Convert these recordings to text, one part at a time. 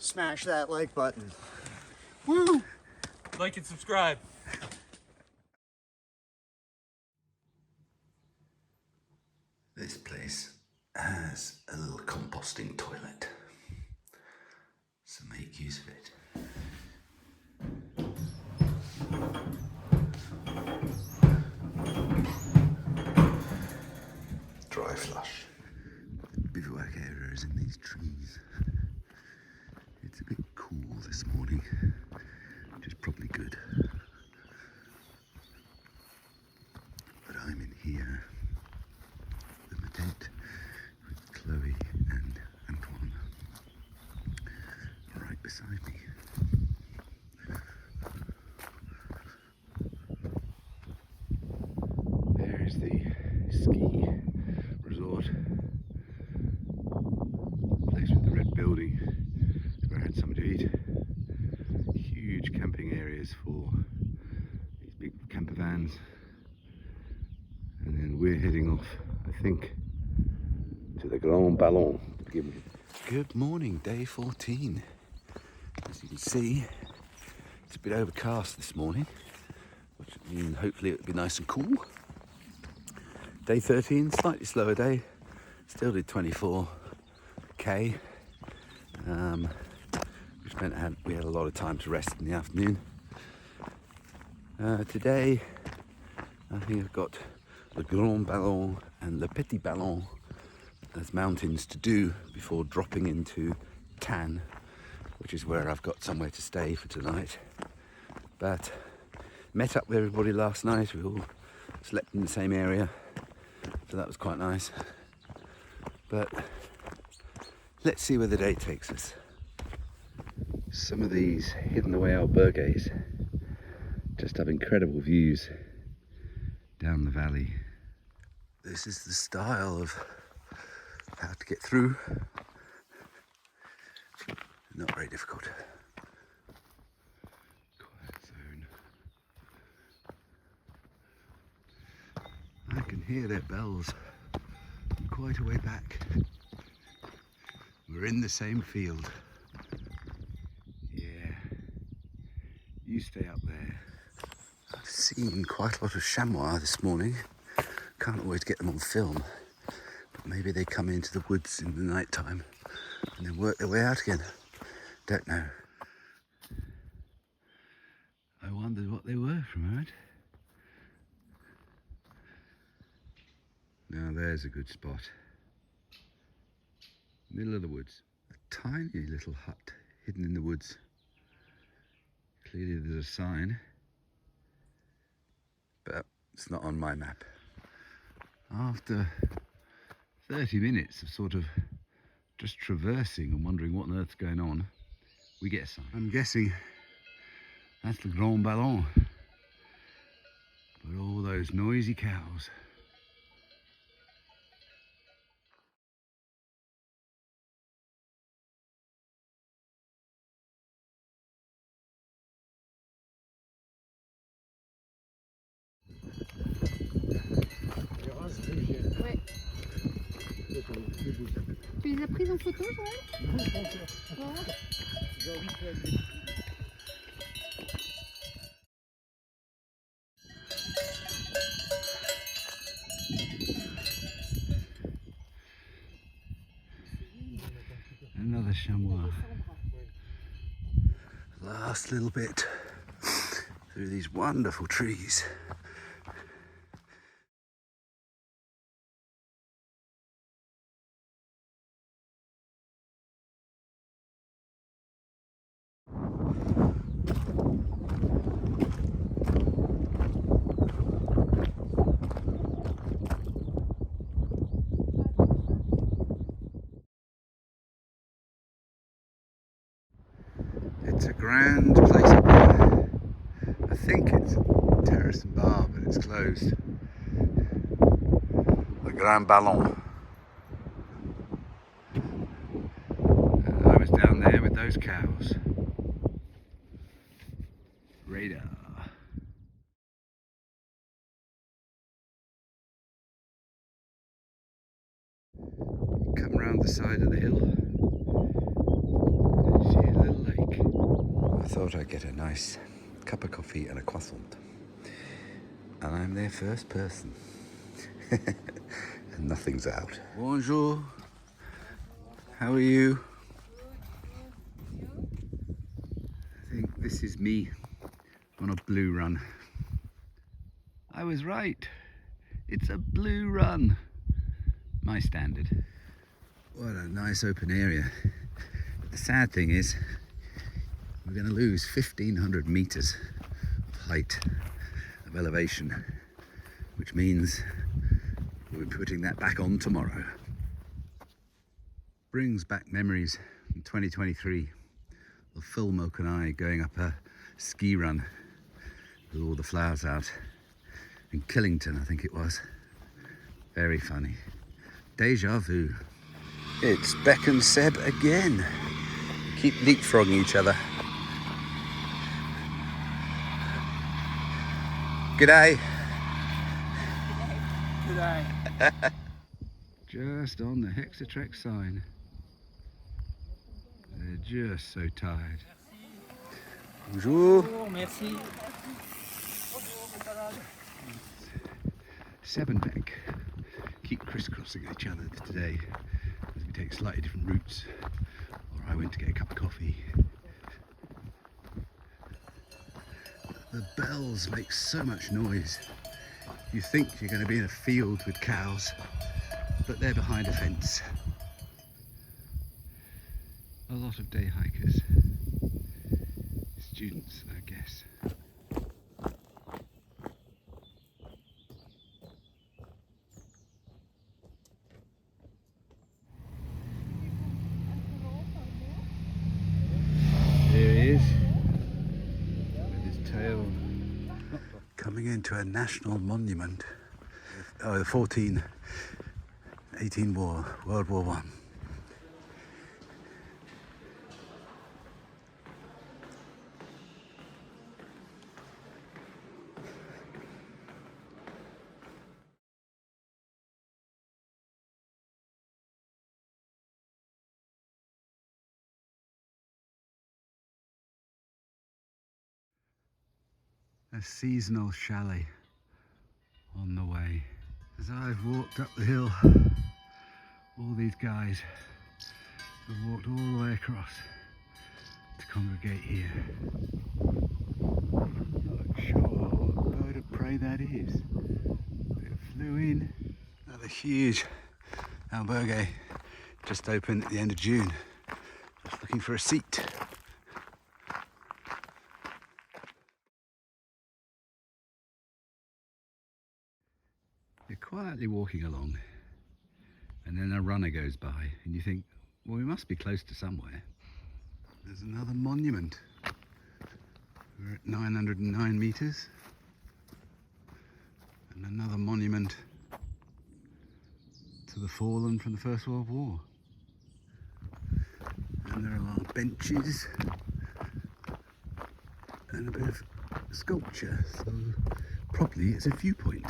smash that like button. Woo! Like and subscribe. This place has a little composting toilet, so make use of it. Dry flush. The bivouac area is in these trees. It's a bit cool this morning, which is probably good. But I'm in here with my tent with Chloe and Antoine right beside me. There's the ski resort, place with the red building where I had something to eat. Huge camping areas for these big camper vans. And then we're heading off, I think, to the Grand Ballon to begin with. Good morning, day 14. As you can see, it's a bit overcast this morning, which means hopefully it'll be nice and cool. Day 13, slightly slower day, still did 24k, which meant we had a lot of time to rest in the afternoon. Today, I think I've got the Grand Ballon and the Petit Ballon as mountains to do before dropping into Thann, which is where I've got somewhere to stay for tonight. But met up with everybody last night, we all slept in the same area, so that was quite nice. But let's see where the day takes us. Some of these hidden away albergues just have incredible views down the valley. This is the style of how to get through. Not very difficult. Quiet zone. I can hear their bells from quite a way back. We're in the same field. Yeah, you stay up there. I've seen quite a lot of chamois this morning. Can't always get them on film, but maybe they come into the woods in the night time and then work their way out again. Don't know. I wondered what they were for a moment. Now there's a good spot. Middle of the woods. A tiny little hut hidden in the woods. Clearly there's a sign, but it's not on my map. After 30 minutes of sort of just traversing and wondering what on earth's going on, we get a sign. I'm guessing that's the Grand Ballon. But all those noisy cows. Ouais. Tu les as prises en photo, Joël? Non, pas encore. J'ai envie de faire. Another chamois. Last little bit through these wonderful trees. It's a grand place up there. I think it's a terrace and bar, but it's closed. The Grand Ballon. I was down there with those cows. Radar. Come round the side of the hill. See thought I'd get a nice cup of coffee and a croissant. And I'm their first person. And nothing's out. Bonjour. How are you? I think this is me on a blue run. I was right. It's a blue run. My standard. What a nice open area. The sad thing is, we're going to lose 1,500 meters of height, of elevation, which means we'll be putting that back on tomorrow. Brings back memories from 2023 of Phil Moke and I going up a ski run with all the flowers out in Killington, I think it was. Very funny. Deja vu. It's Beck and Seb again. Keep leapfrogging each other. G'day. G'day. Just on the HexaTrek sign. They're just so tired. Bonjour. Bonjour, merci. Seb and Beck keep crisscrossing each other today as we take slightly different routes, or I went to get a cup of coffee. The bells make so much noise. You think you're going to be in a field with cows, but they're behind a fence. A lot of day hikers. Students, I guess. There he is, with his tail coming into a national monument. Oh, the 18 war, World War I. A seasonal chalet on the way. As I've walked up the hill, all these guys have walked all the way across to congregate here. Not sure what bird of prey that is. It flew in. Another huge albergue just opened at the end of June. Just looking for a seat. You're quietly walking along, and then a runner goes by, and you think, well, we must be close to somewhere. There's another monument. We're at 909 meters, and another monument to the fallen from the First World War. And there are benches and a bit of sculpture, so probably it's a viewpoint.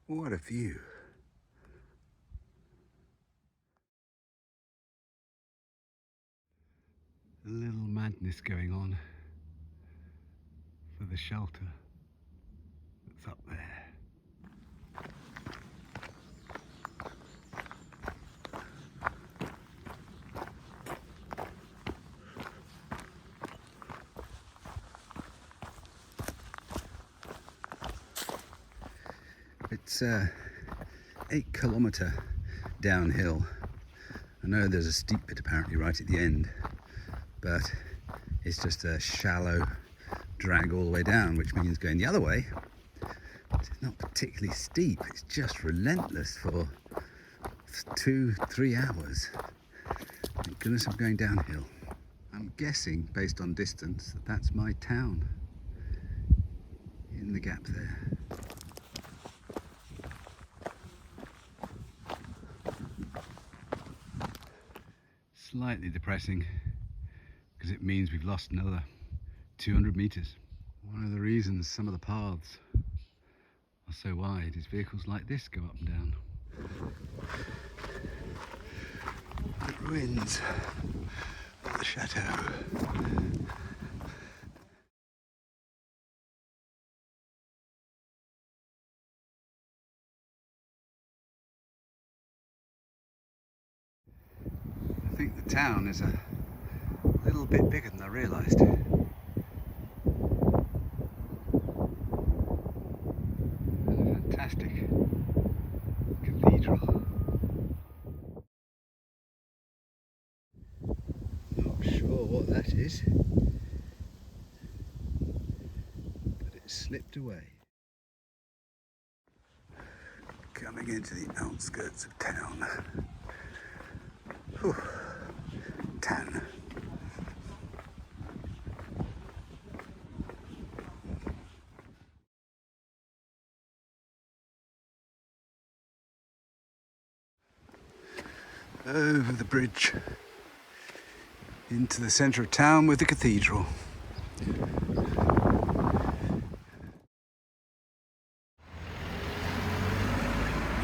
What a view. A little madness going on for the shelter that's up there. It's 8-kilometre downhill. I know there's a steep bit apparently right at the end, but it's just a shallow drag all the way down, which means going the other way, it's not particularly steep, it's just relentless for 2-3 hours. Thank goodness I'm going downhill. I'm guessing, based on distance, that that's my town in the gap there. Slightly depressing because it means we've lost another 200 meters. One of the reasons some of the paths are so wide is vehicles like this go up and down. The ruins of the chateau. I think the town is a little bit bigger than I realised. And a fantastic cathedral. Not sure what that is, but it slipped away. Coming into the outskirts of town. Whew. Thann. Over the bridge into the centre of town with the cathedral.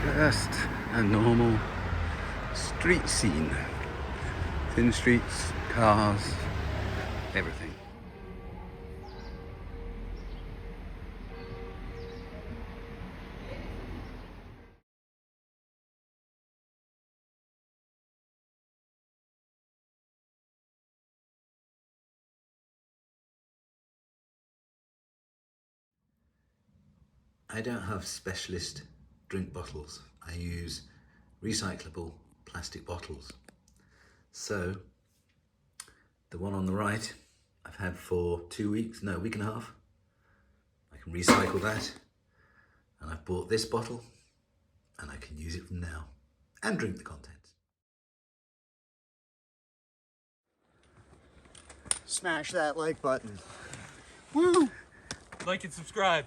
Just a normal street scene. Thin streets, cars, everything. I don't have specialist drink bottles. I use recyclable plastic bottles. So, the one on the right, I've had for 2 weeks, no, a week and a half. I can recycle that. And I've bought this bottle, and I can use it from now, and drink the contents. Smash that like button. Woo! Like and subscribe.